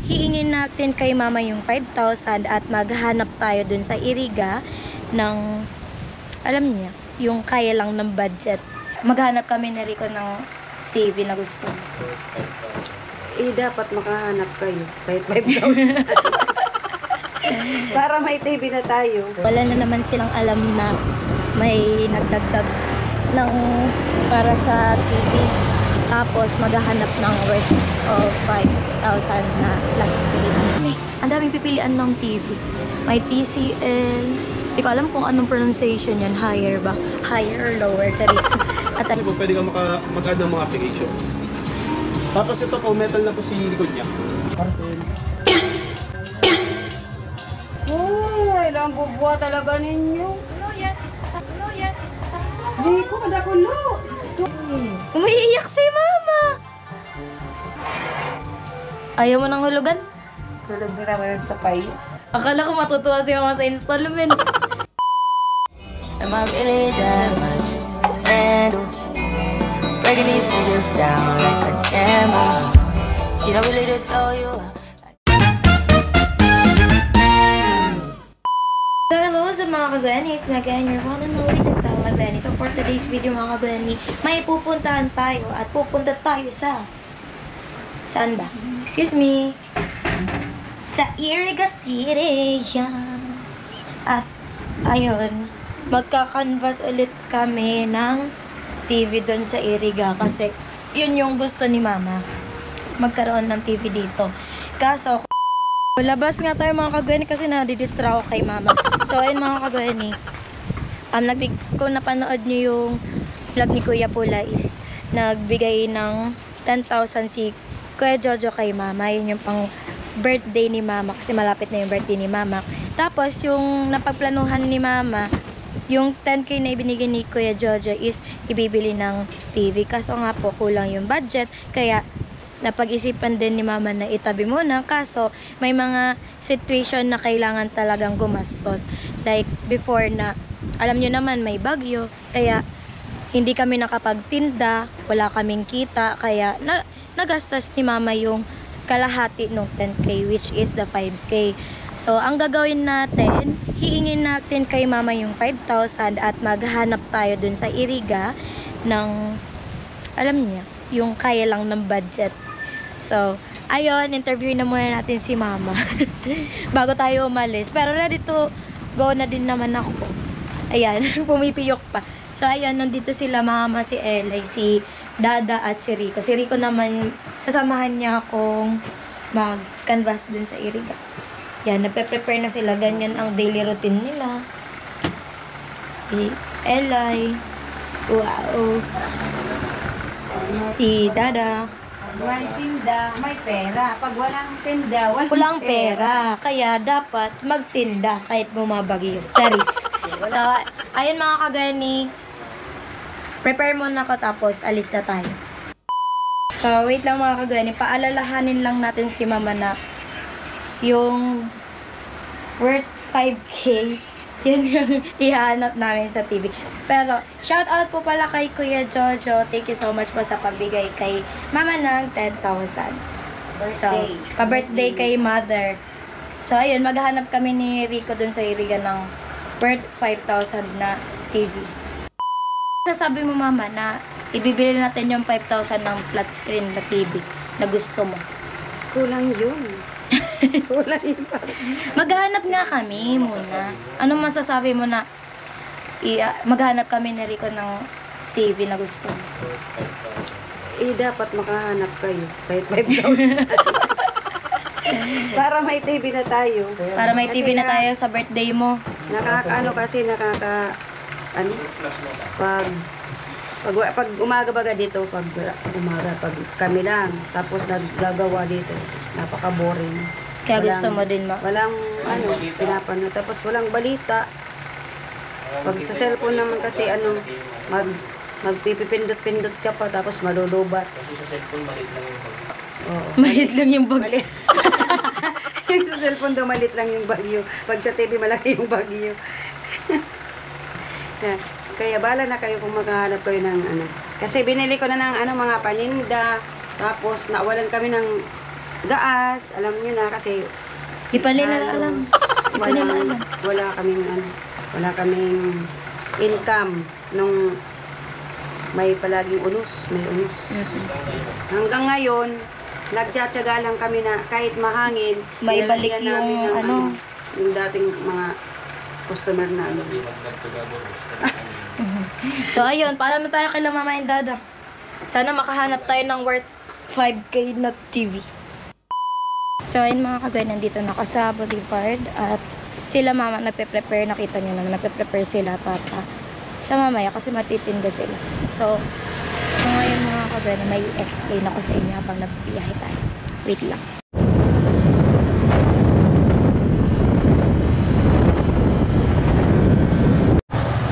hiingin natin kay mama yung 5,000 at maghanap tayo dun sa Iriga ng, alam niya, yung kaya lang ng budget. Maghanap kami ni Rico ng TV na gusto. Dapat makahanap kayo. Kahit 5,000. Para may TV na tayo. Wala na naman silang alam na may nagdagdag ng para sa TV. Tapos maghahanap ng worth of 5,000 na flat screen. Ang daming pipilian ng TV. May TCL. Hindi ko alam kung anong pronunciation yan. Higher ba? Higher or lower? Charis. At Kasi po pwede ka mag-add ng mga application. Tapos ito po, metal na po si likod niya. Para sa Ilang bubuha talaga ninyo. Ano yan? Di ko madakulo. umiiyak si mama. Ayaw mo ng hulugan? Tulog na naman sa payo. Akala ko matutuwa si mama sa installment. Am I really that much to handle? Breaking these niggas down like a camel. You don't really to throw you out. So hello sa mga kagani, it's me again, your one and only Tagtawa Benny. So for today's video mga kagani, may pupuntahan tayo at pupunta tayo sa... Saan ba? Excuse me. Sa Iriga City, yan. At ayun, magka-canvas ulit kami ng TV doon sa Iriga kasi yun yung gusto ni mama. Magkaroon ng TV dito. Kaso, labas nga tayo mga kagani kasi nadidistract ako kay mama. So ayun mga kagani, kung napanood nyo yung vlog ni Kuya Pula is nagbigay ng 10,000 si Kuya Jojo kay mama. Yun yung pang birthday ni mama kasi malapit na yung birthday ni mama. Tapos yung napagplanuhan ni mama, yung 10k na ibinigay ni Kuya Jojo is ibibili ng TV. Kaso nga po kulang yung budget kaya napag-isipan din ni mama na itabi muna. Kaso may mga situation na kailangan talagang gumastos. Like before na, alam nyo naman may bagyo, kaya hindi kami nakapagtinda, wala kaming kita, kaya nagastos ni mama yung kalahati ng 10k which is the 5k. So ang gagawin natin, hiingin natin kay mama yung 5,000 at maghanap tayo dun sa Iriga ng, alam niya, yung kaya lang ng budget. So, ayun, interview na muna natin si mama bago tayo umalis. Pero ready to go na din naman ako. Ayan, pumipiyok pa. So, ayun, nandito sila mama, si Elay, si Dada at si Rico. Si Rico naman, sasamahan niya akong mag-canvas dun sa Iriga. Yan, nagpe-prepare na sila. Ganyan ang daily routine nila. Si Elay. Wow. Si Dada. May tinda, may pera. Pag walang tinda, Walang pera. Kaya dapat magtinda kahit bumabagyo. Charis. So, ayun mga kagani. Prepare muna ako tapos alis na tayo. So, wait lang mga kagani. Paalalahanin lang natin si mama na yung worth 5k yun yung ihanap namin sa TV. Pero, shout out po pala kay Kuya Jojo. Thank you so much po sa pagbigay kay mama ng 10,000. So, pa-birthday kay mother. So, ayun, maghanap kami ni Rico dun sa Iriga ng worth 5,000 na TV. Sasabi mo mama na ibibili natin yung 5,000 ng flat screen na TV na gusto mo. Kulang yun. Kulang yun. Maghanap nga kami muna. Anong masasabi mo na maghanap kami ni Rico ng TV na gusto mo? Dapat makahanap kayo. Kahit 5,000. Para may TV na tayo. Para may Kasi TV na tayo sa birthday mo. pag umaga baga dito, pag kami lang, tapos naggagawa dito, napaka-boring. Kaya gusto mo din Walang pinapanood, tapos walang balita. Pag sa cellphone naman kasi magpipindot-pindot ka pa, tapos malulubat. Kasi sa cellphone, maliit lang yung bagyo. Oo. Maliit lang yung bag. Yung sa cellphone daw, maliit lang yung bagyo. Pag sa TV, malaki yung bagyo. Kaya bala na kayo kung maghahanap kayo ng Kasi binili ko na ng mga paninda. Tapos nawalan kami ng gas, alam niyo na kasi Di pa nila alam. Di pa nila alam. wala kaming income nung may palaging unos, may unos. Hanggang ngayon, nagtsatsaga lang kami na kahit mahangin, May nilalagyan balik yung namin ng ano. yung dating mga customer na ano. So, ayun. Paalam na tayo kay Mama and Dada. Sana makahanap tayo ng worth 5K na TV. So, ayun mga kagawin, nandito na ako sa Boulevard. At sila mama nagpe-prepare. Nakita nyo naman, nagpe-prepare sila papa sa mamaya kasi matitinda sila. So ngayon mga kagawin, may explain ako sa inyo habang nagbibiyahe tayo. Wait lang.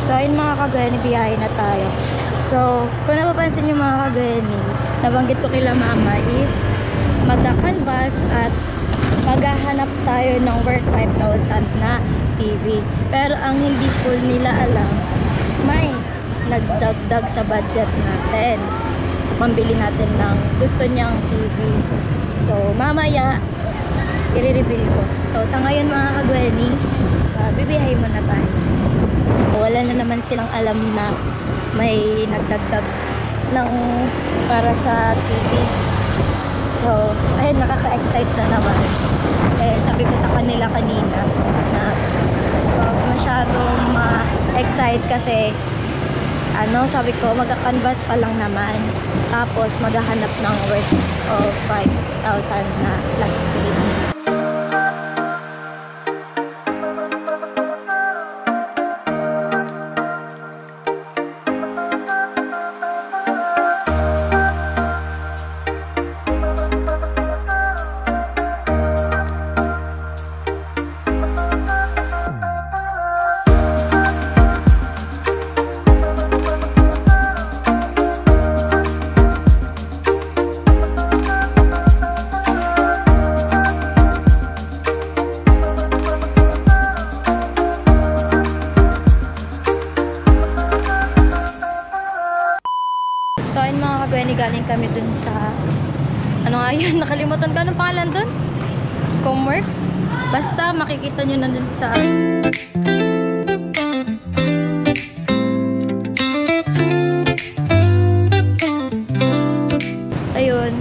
So, ayun mga kagawin, biyahe na tayo. So, kung napapansin nyo mga kagawin, nabanggit ko kila mama is magka-canvas at maghahanap tayo ng worth 5,000 na TV. Pero ang hindi po nila alam, may nagdagdag sa budget natin. Pambili natin ng gusto niyang TV. So, mamaya, i-reveal ko. So, sa ngayon mga kagweni, bibiyahe muna tayo. Wala na naman silang alam na may nagdagdag ng para sa TV. So, ayun, nakaka-excite na naman. Eh, sabi ko sa kanila kanina na huwag masyadong ma-excite kasi sabi ko, magka-canvas pa lang naman. Tapos, maghahanap ng worth of 5,000 na plastic. So, ayun mga kagweni, galing kami dun sa ano nga yun, nakalimutan ko anong pangalan dun? Comworks? Basta makikita nyo na dun sa ayun,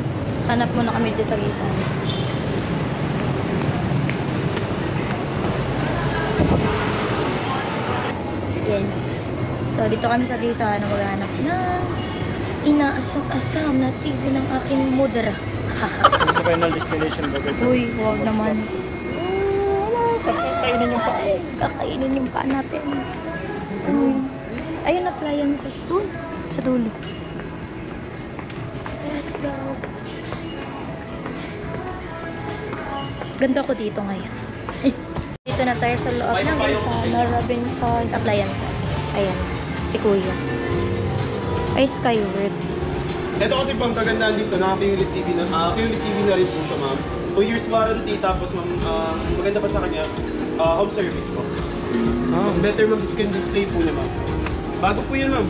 hanap muna kami dito sa Gisan. Yes. So, dito kami sa Gisan, maghanap na inaasam-asam na TV ng aking mudra. Sa final destination ba? Uy, huwag naman. Kakainin yung pa. Kakainin yung pa natin. So, ayun, appliances doon. Sa dulo. Let's go. Ganda ko dito ngayon. Dito na tayo sa loob ng isa na Robinson's Appliances. Ayan, si Kuya. Ay, Skyward. Ito kasi pang kagandaan dito, naka-QLED TV na rin po siya, ma'am. 2 years warranty, tapos ma'am, maganda pa sa kanya, home service po. Mas better ma'am, screen display po niya, ma'am. Bago po yun, ma'am.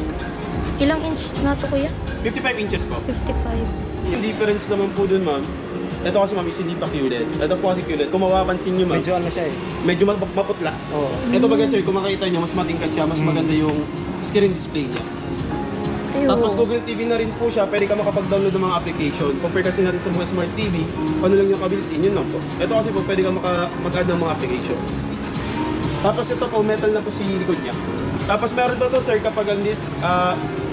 Ilang inch na to, Kuya? 55 inches po. 55. Yung difference naman po dun, ma'am. Ito kasi ma'am, is hindi pa QLED. Ito po kasi QLED. Kung mapapansin nyo, ma'am. Medyo ano siya eh. Medyo maputla. Oo. Ito baga sir, kung makita nyo, mas matingkad siya, mas maganda yung screen display niya. Ayun. Tapos Google TV na rin po siya, pwede ka makapag-download ng mga application. Compare kasi natin sa mga smart TV, ano lang yung kabuilt-in, yun lang po. Ito kasi po, pwede ka mag-add ng mga application. Tapos ito po, metal na po si likod niya. Tapos meron pa to sir, kapag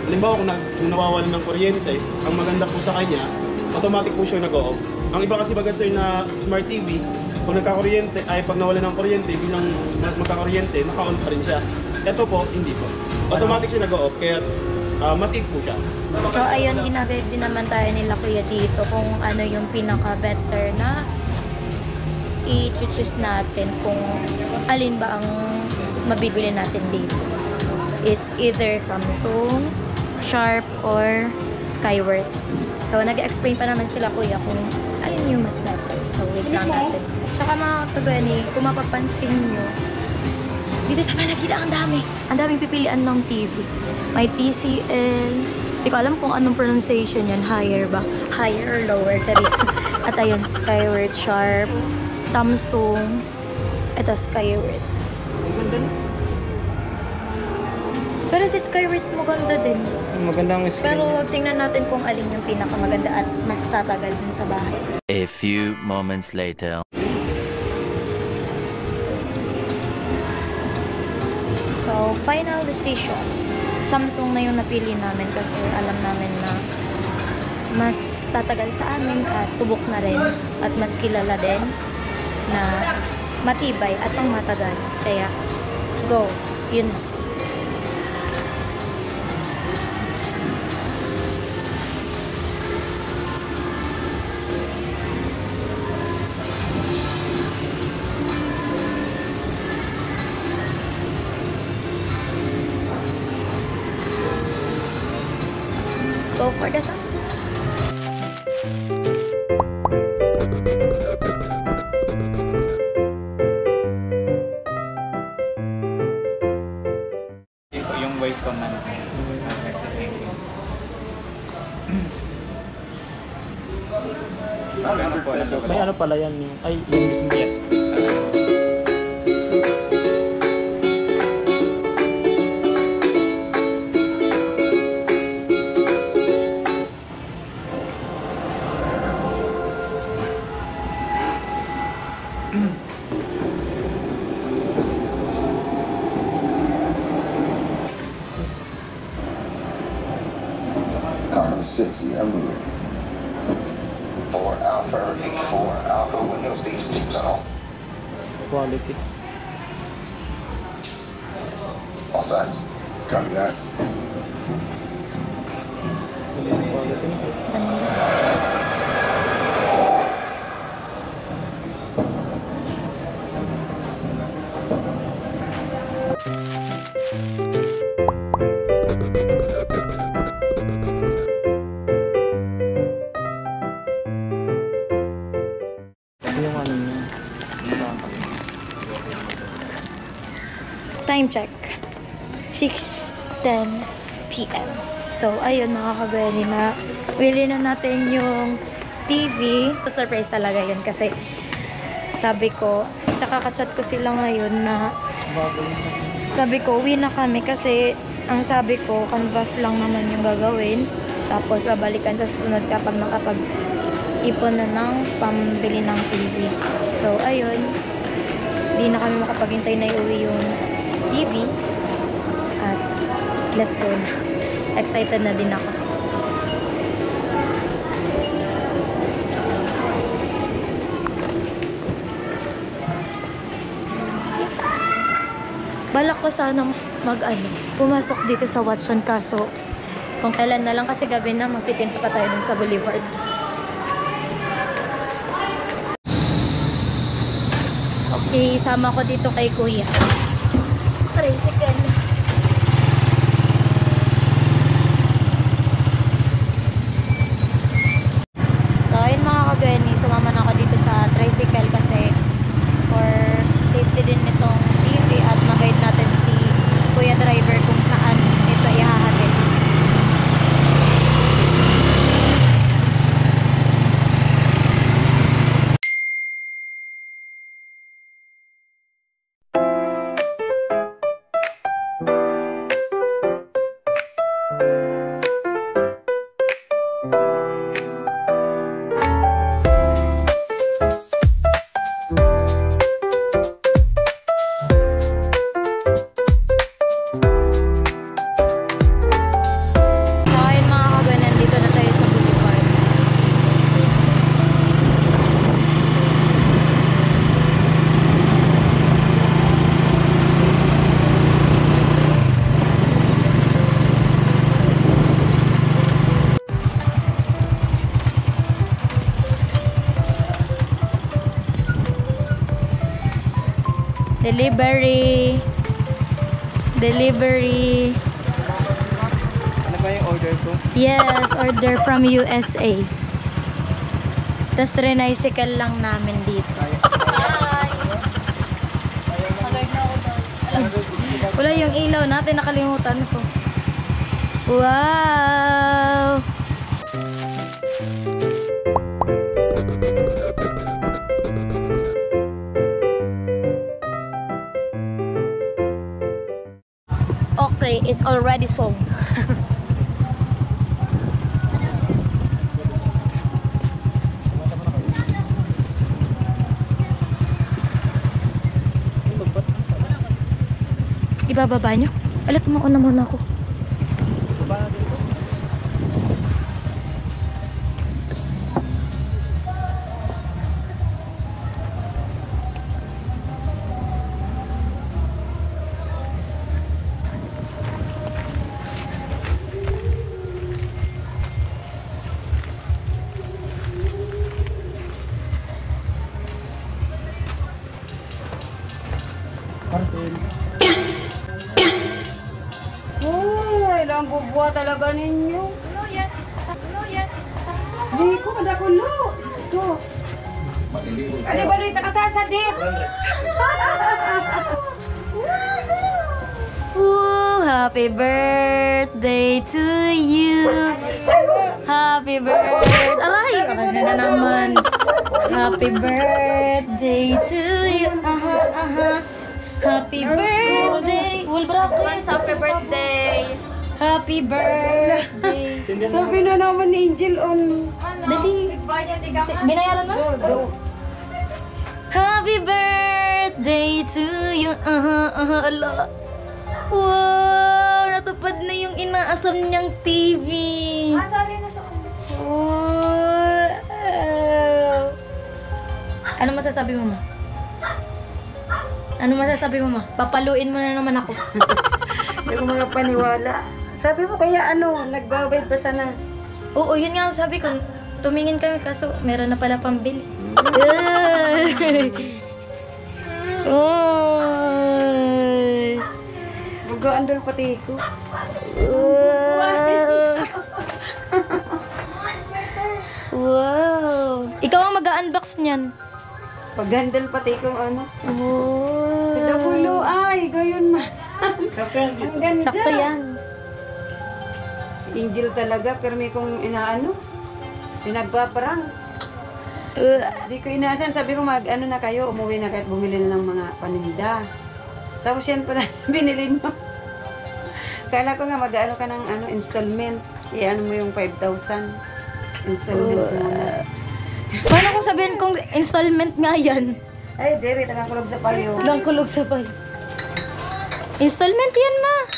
halimbawa kung nawawalan ng kuryente, ang maganda po sa kanya, automatic po siya nag-off. Ang iba kasi baga sir na smart TV, kung nagkakuryente, ay pag nawalan ng kuryente, bilang magkakuryente, naka-on pa rin siya. Ito po, hindi po. Automatic siya nag-off, kaya mas safe po siya. So, ayun, ginagay din naman tayo nila Kuya dito kung ano yung pinaka-better na i-choose natin kung alin ba ang mabibili natin dito. It's either Samsung, Sharp, or Skyward. So, nag-explain pa naman sila Kuya kung alin yung mas better. So, wait lang natin. Tsaka mga kagani, kung mapapansin nyo, dito sa Palagida, ang dami. Ang daming pipilian ng TV. May TCL. Hindi ko alam kung anong pronunciation yan. Higher ba? Higher or lower? Charis. At ayun, Skyward Sharp, Samsung, ito Skyward. Pero si Skyward maganda din. Maganda ang screen. Pero tingnan natin kung alin yung pinakamaganda at mas tatagal din sa bahay. A few moments later. So, final decision. Samsung na yung napili namin kasi alam namin na mas tatagal sa amin at subok na rin at mas kilala din na matibay at ang matagal. Kaya, go. Yun na. Go for the Samsung. Yung voice command nagsasync. Ano po? May ano pala yan yung, ay, yung mismo. Yes. Common City, I'm moving. 4 Alpha, 84 Alpha, Windows East Tunnel. Quality. All sides. Copy that. Quality. Yung ano niya. Time check. 6:10 PM. So, ayun mga kagani na bili na natin yung TV. Surprise talaga yun kasi sabi ko, tsaka kachat ko sila ngayon na sabi ko, uwi na kami kasi ang sabi ko, canvas lang naman yung gagawin. Tapos, babalikan sa susunod kapag nakapag-ipon na ng pambili ng TV. So, ayun. Di na kami makapaghintay na iuwi yung TV. At, let's go na. Excited na din ako. Balak ko sanang pumasok dito sa Watson kaso kung kailan na lang kasi gabi na magpipinta pa tayo dun sa Boulevard. Okay, isama ko dito kay Kuya. Tricycle. So, ayun mga kagani, sumama na ako dito sa tricycle kasi for safety din nitong TV at mag-guide natin si Kuya driver kung saan ito ihahatid. Delivery. Ano ba yung order ko? Yes, order from USA. Tapos tricycle lang namin dito. Wala yung ilaw natin, nakalimutan ko. Wow! It's already sold. Ibababa nyo? Alat, mauna muna ako. Ay, lang bubuha talaga ninyo. Di ko kada kulo. Gusto. Ali balita ka sasadip. Ooh, happy birthday to you. Happy birthday. Alay, ano na naman. Happy birthday to you. Happy birthday. Happy birthday. Happy birthday. Sabi na naman ni Angel on. Dali. Binayaran mo? Happy birthday to you. Ala. Wow, natupad na yung inaasam niyang TV. Wow. Ano masasabi mo, ma? Ano masasabi mo, ma? Papaluin mo na naman ako. Hindi ko mga paniwala. Sabi mo kaya ano, nagbabayad pa sana. Oo, yun nga ang sabi ko. Tumingin kami kaso meron na pala pambili. Oy. Mag-aandol pati ko. Wow. Ikaw ang mag-unbox niyan. Pag-handle pati kong ano. Oh. Dabulo ay, gayon ma. Ang ganda. Sakto yan. Angel talaga, pero may kong inaano. Pinagpaparang. Di ko inaasan, sabi ko ano na kayo, umuwi na kahit bumili na ng mga paninda. Tapos yan pala, binili mo. Kala ko nga mag-ano ka ng installment. I-ano mo yung 5,000. Installment muna. Paano kung sabihin kong installment nga yan? Ay, dere, tagang kulog sa palyo. Lang kulog sa pay. Installment yan, ma.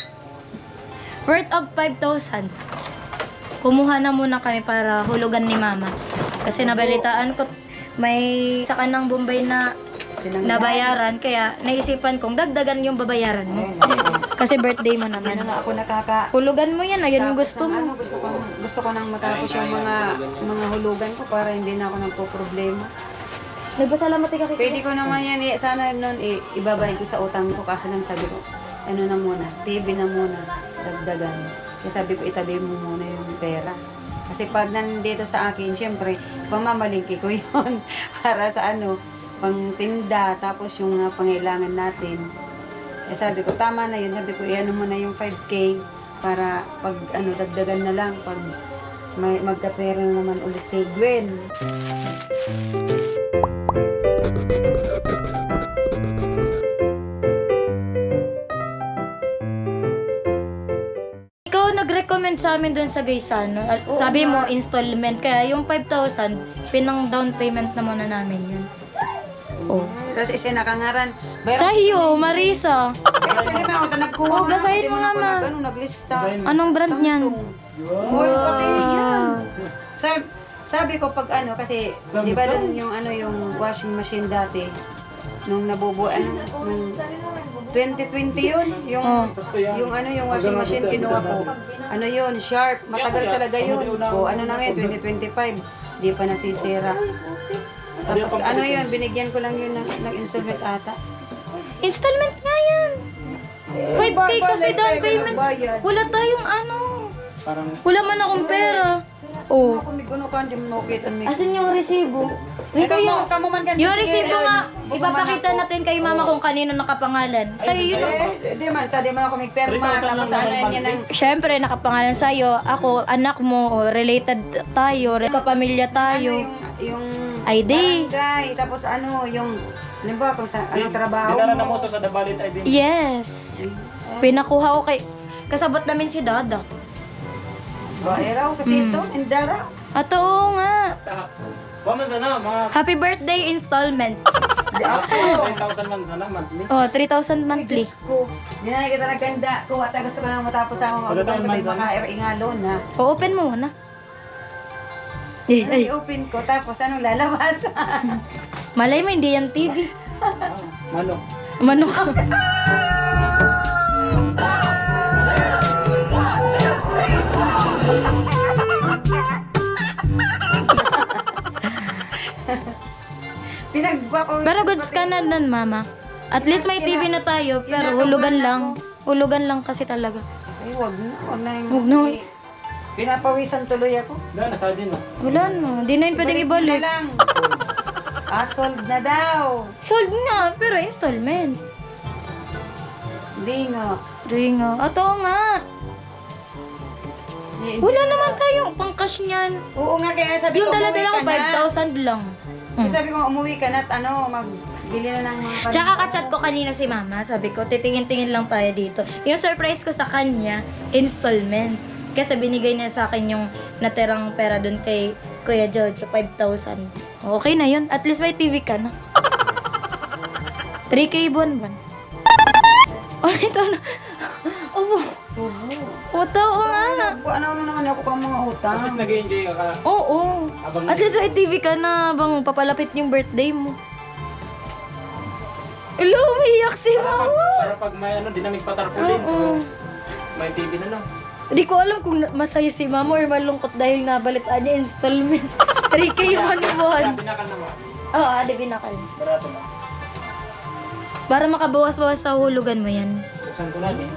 Worth of 5,000. Kumuha na muna kami para hulugan ni mama. Kasi nabalitaan ko may sa kanang Bombay na nabayaran. Kaya naisipan kong dagdagan yung babayaran mo. Kasi birthday mo naman. Ano na ako nakaka... Hulugan mo yan. Ayun yung gusto mo. Gusto ko nang matapos yung mga hulugan ko para hindi na ako nagpo-problema. Nagpasalamat ka kay Pwede ko naman yan, sana nun ibabayad ko sa utang ko kasi lang sabi ko, ano na muna, TV na muna, dagdagan. Kaya sabi ko, itabi mo muna yung pera. Kasi pag nandito sa akin, syempre, pamamalingki ko yun para sa pang tinda, tapos yung pangailangan natin. Kaya sabi ko, tama na yun. Sabi ko, iano mo na yung 5K para pag dagdagan na lang, pag magkapera na naman ulit si Gwen. Nag-recommend sa amin doon sa Gaisano. Sabi mo, installment. Kaya yung 5,000, pinang down payment na muna namin yun. Oh. Tapos isinakangaran. Sa iyo, Marisa. Pwede ba ako nagkuha? Oh, basahin mo nga, ma. Naglista. Anong brand niyan? Wow. Sabi ko pag kasi, di ba doon yung washing machine dati, nung nabubuan, nung 2020 yun, yung washing machine kinuha ko. Yun, Sharp, matagal talaga yun. O na ngayon, 2025, di pa nasisira. Tapos yun, binigyan ko lang yun ng installment ata. Installment nga yan. 5K kasi down payment. Wala tayong wala man akong pera. Oh. Asan yung resibo? Rito yung resibo nga. Ipapakita natin kay mama kung kanino nakapangalan. Sa'yo yun. Di man ako nagperma. Tapos niya ng... Siyempre, nakapangalan sa'yo. Ako, anak mo, related tayo, kapamilya tayo. Yung ID. barangay. Tapos yung... Halimbawa, kung sa trabaho Dinara na mo. mo sa Dabalit ID. Yes. Pinakuha ko kay... kasabot namin si Dada. Baeraw kasi ito, indara. At oo nga. Paman sana, mga Happy birthday installment. 9,000 man sana monthly. Oh, 3,000 monthly. Ko. Hindi na kita nagkanda. Kuha tayo gusto ko lang matapos ang Sa gatang man sana. ingalo na. O-open mo muna. Eh, ay. I-open ko tapos anong lalabas? Malay mo, hindi yan TV. Mano. Manok. Pinagbapawisan. Pero goods ka na nun, mama. At least may TV na tayo, pero hulugan lang. Hulugan lang kasi talaga. Ay, wag na. Wag na yung... Huwag na. Pinapawisan tuloy ako. Wala, nasa din, no? Wala no. Di na yun pwedeng Ibalik ibalik. na lang. Sold na daw. Sold nga, pero installment. Hindi nga. Di nga. At oo nga. Wala naman tayong pang-cash niyan. Oo nga, kaya sabi Yung ko dala-dala ko, umuwi ka na. 5,000 lang. Kaya sabi ko umuwi ka na at magbili na ng mga Tsaka kachat ko kanina si mama, sabi ko, titingin-tingin lang tayo dito. Yung surprise ko sa kanya, installment. Kasi binigay niya sa akin yung natirang pera dun kay Kuya Jojo, 5,000. Okay na yun. At least may TV ka na. 3K buwan-buwan. Oh, ito na. Opo. Oo nga. Ano naman ako pang mga utang. Tapos nag-enjoy ka. Oo. Habang At least may TV ka na bang papalapit yung birthday mo. Hello, umiiyak si mama. Para pag may dinamig patarpulin. Oo. May TV na lang. Hindi ko alam kung masaya si mama or malungkot dahil nabalitaan niya installment. 3K yung buwan. Binakan naman. Oo, adi binakal. Barato na. Para makabawas-bawas sa hulugan mo yan. Buksan ko na din.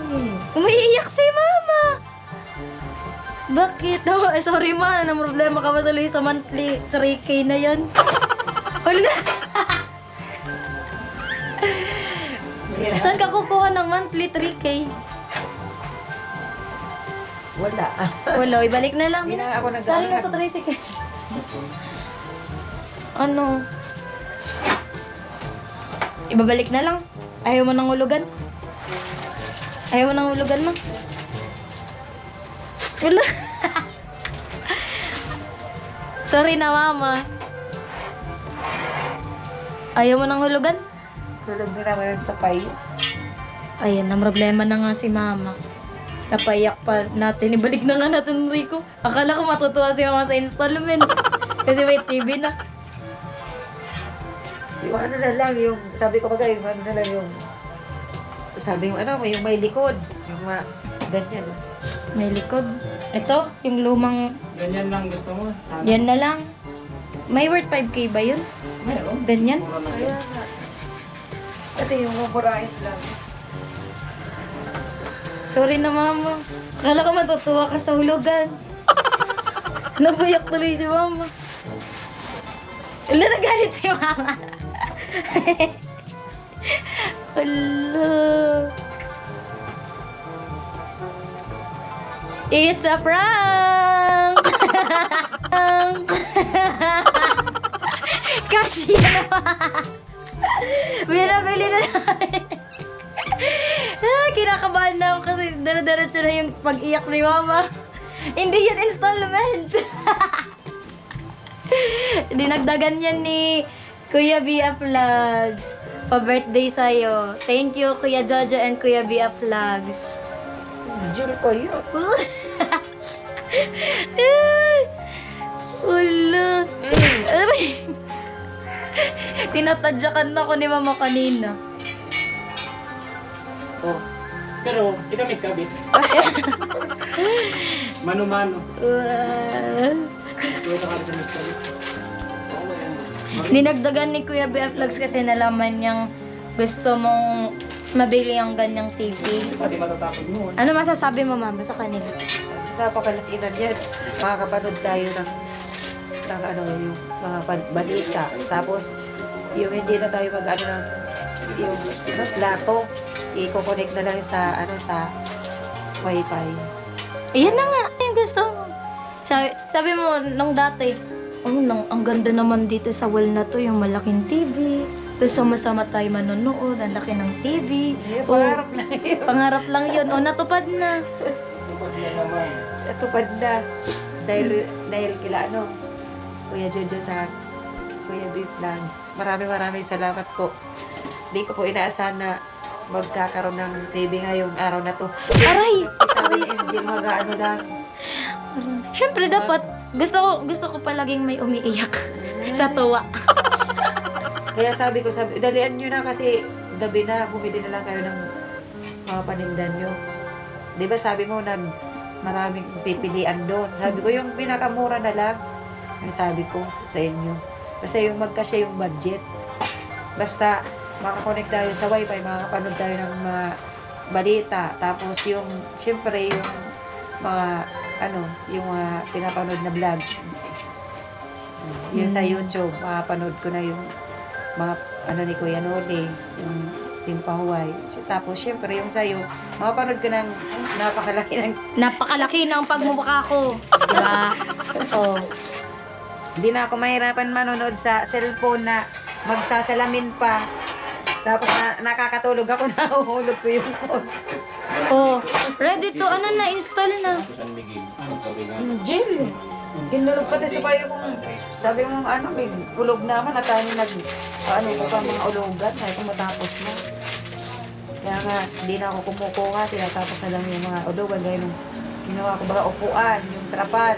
Umiiyak si mama. Bakit? Oh, sorry ma, na problema ka ba tuloy sa monthly 3K na yan? Wala. Saan ka kukuha ng monthly 3K? Wala. Wala, ibalik na lang. Hindi na ako Sali na sa tricycle. Ano? Ibabalik na lang. Ayaw mo ng hulugan? Ayaw mo ng hulugan mo? Wala. Sorry na mama. Ayaw mo ng hulugan? Tulog na naman sa payo. Ayan, ang problema na nga si mama. Napayak pa natin. Ibalik na nga natin, Rico. Akala ko matutuwa si mama sa installment. Kasi may TV na. Yung ano na lang, yung sabi ko bagay, yung ano na lang yung sabi yung yung may likod. Yung ganyan. May likod. Ito, yung lumang... Ganyan lang gusto mo. Sana. Yan na lang. May worth 5K ba yun? Mayroon. Ganyan? Mura lang Kaya yan. nga. Kasi yung mumurahin lang. Sorry na mama. Akala ko matutuwa ka sa hulugan. Nabuyak tuloy si mama. Wala, nagalit si mama. Wala. It's a prank! Cashier naman! Binabili na namin. Kinakabahan na ako kasi dara-daratso na yung pag-iyak ni mama. Hindi yan installment. Dinagdagan yan ni Kuya Bia Vlogs. Pa-birthday sa'yo. Thank you, Kuya Jojo and Kuya Bia Vlogs. Jul ko yun. Wala. Tinatadyakan na ako ni mama kanina. Oh. Pero, ikamit kabit. Mano-mano. Ito ka sa kabit. Dinagdagan ni Kuya Bia Vlogs kasi nalaman niyang gusto mong mabili ang ganyang TV. Pati matatapos mo. Ano masasabi mo mama sa kanila? Napakalakinan yan. Makakapanood tayo ng yung mga balita. Tapos, yung hindi na tayo mag yung plato, i-connect na lang sa sa wifi. Iyan na nga, yung gusto mo. Sabi mo, nung dati, ang ganda naman dito sa wall na to, yung malaking TV. Tapos sama-sama tayo manonood, ang laki ng TV. Pangarap na yun. Pangarap lang yun. O, natupad na. Natupad na. Dahil kila Kuya Jojo sa Kuya B Vlogs. Maraming salamat po. Hindi ko po inaasahan na magkakaroon ng TV ngayong araw na to. Aray! Kasi sabi ni Angel, lang. Siyempre, dapat, gusto ko palaging may umiiyak sa tuwa. Kaya sabi, dalian nyo na kasi gabi na, bumili na lang kayo ng mga panindan nyo. Di ba sabi mo na maraming pipilian doon. Sabi ko, yung pinakamura na lang, ang sabi ko sa inyo. Kasi yung magkasya yung budget. Basta, makakonect tayo sa wifi, makakapanood tayo ng mga balita. Tapos yung, syempre, yung mga, yung pinapanood na vlog. Yun sa YouTube, makapanood ko na yung mga, ni Kuya Noli, yung Timpahuay. Tapos, syempre, yung sa'yo, makapanood ko ng Napakalaki ng pagmumukha ko. Diba? Oh. Hindi na ako mahirapan manonood sa cellphone na magsasalamin pa. Tapos nakakatulog ako, nahuhulog ko yung phone. Oh, ready to, na-install na. Jill, kinulog pati sa payo kong, sabi mo, may ulog naman at tayo ko pa mga ulugan, sabi ko matapos na. Kaya nga, hindi na ako kumukuha, tinatapos na lang yung mga ulugan, gaya nung ginawa ko ba upuan, yung trapal.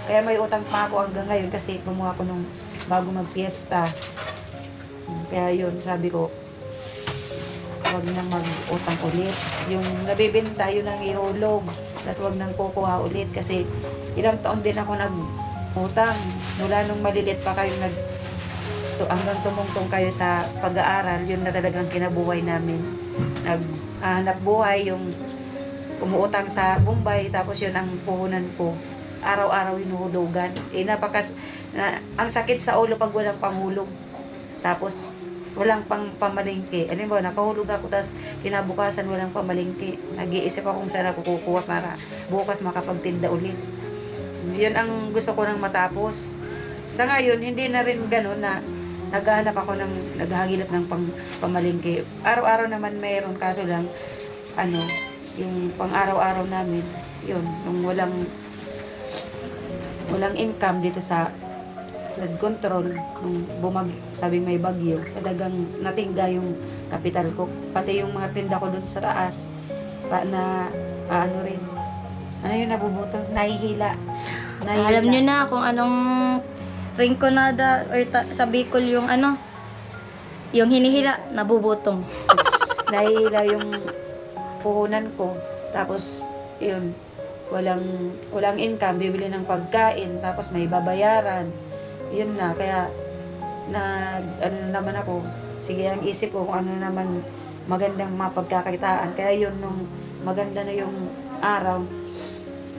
Kaya may utang pa ako hanggang ngayon kasi gumawa ko nung bago mag-fiesta. Kaya yun, sabi ko, huwag nang mag-utang ulit. Yung nabibenta, yun ang ihulog. Tapos huwag nang kukuha ulit kasi ilang taon din ako nag-utang. Mula nung malilit pa kayo hanggang tumungtong kayo sa pag-aaral, yun na talagang kinabuhay namin. Naghanap buhay, yung umuutang sa Bombay, tapos yun ang puhunan ko. Araw-araw hinuhulugan. Ang sakit sa ulo pag walang panghulog. Tapos, walang pamalingki. Alam mo, nakahulog ako, tapos kinabukasan walang pamalingki. Nag-iisip ako kung saan ako kukuha para bukas makapagtinda ulit. Yun ang gusto ko nang matapos. Sa ngayon, hindi na rin ganun na naghahagilap ng pamalingki. Araw-araw naman mayroon, kaso lang, yung pang-araw-araw namin, yun, nung walang income dito sa flood control, nung sabing may bagyo, talagang natingga yung kapital ko. Pati yung mga tinda ko dun sa taas, rin. Ano yung nabubuto? Nahihila. Alam nyo na kung anong rinconada or sa Bicol yung yung hinihila, nabubutong. Nahihila yung puhunan ko. Tapos, yun, walang income, bibili ng pagkain, tapos may babayaran. Yun na, kaya naman ako, sige, ang isip ko kung ano naman magandang mapagkakakitaan. Kaya yun, nung maganda na yung araw,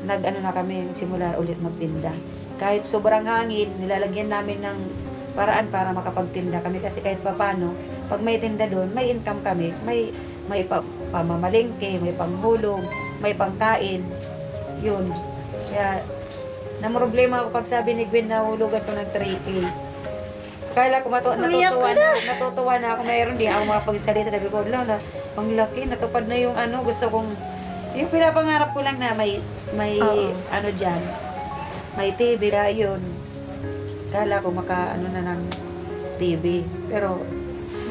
na kami, simula ulit magtinda. Kahit sobrang hangin, nilalagyan namin ng paraan para makapagtinda kami kasi kahit papano, pag may tinda doon, may income kami, may pamamalingke, may panghulog, may pangkain. Yun. Kaya, namroblema ako pag sabi ni Gwen na hulugan ko ng 3K. Kala ko natutuwa na ako, mayroon di ako makapagsalita. Sabi ko, na panglaki, natupad na yung gusto kong, yung pinapangarap ko lang na may dyan, may TV na yun. Kala ko na ng TV. Pero,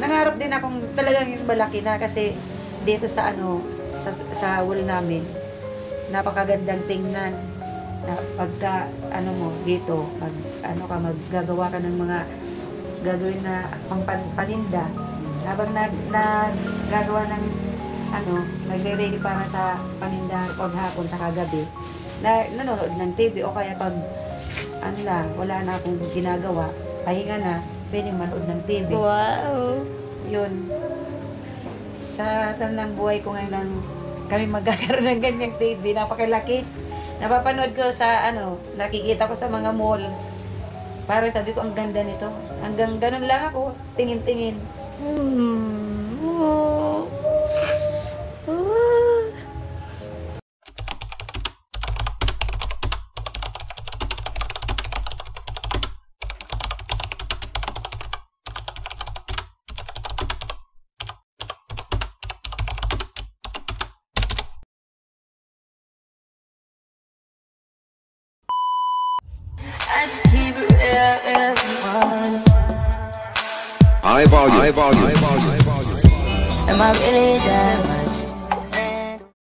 nangarap din akong talagang yung malaki na kasi dito sa sa wall namin, napakagandang tingnan na pagka dito maggagawa ka ng mga gagawin na paninda habang gagawa ng nagre-ready para sa paninda paghapon sa kagabi nanonood ng TV o kaya pag wala na akong ginagawa, pahinga na, pwedeng manood ng TV. Wow! Yun, sa tanang buhay ko ngayon kami magkakaroon ng ganyang TV, napakalaki. Napapanood ko sa nakikita ko sa mga mall. Para sabi ko, ang ganda nito. Hanggang ganun lang ako, tingin-tingin. Am I really that much?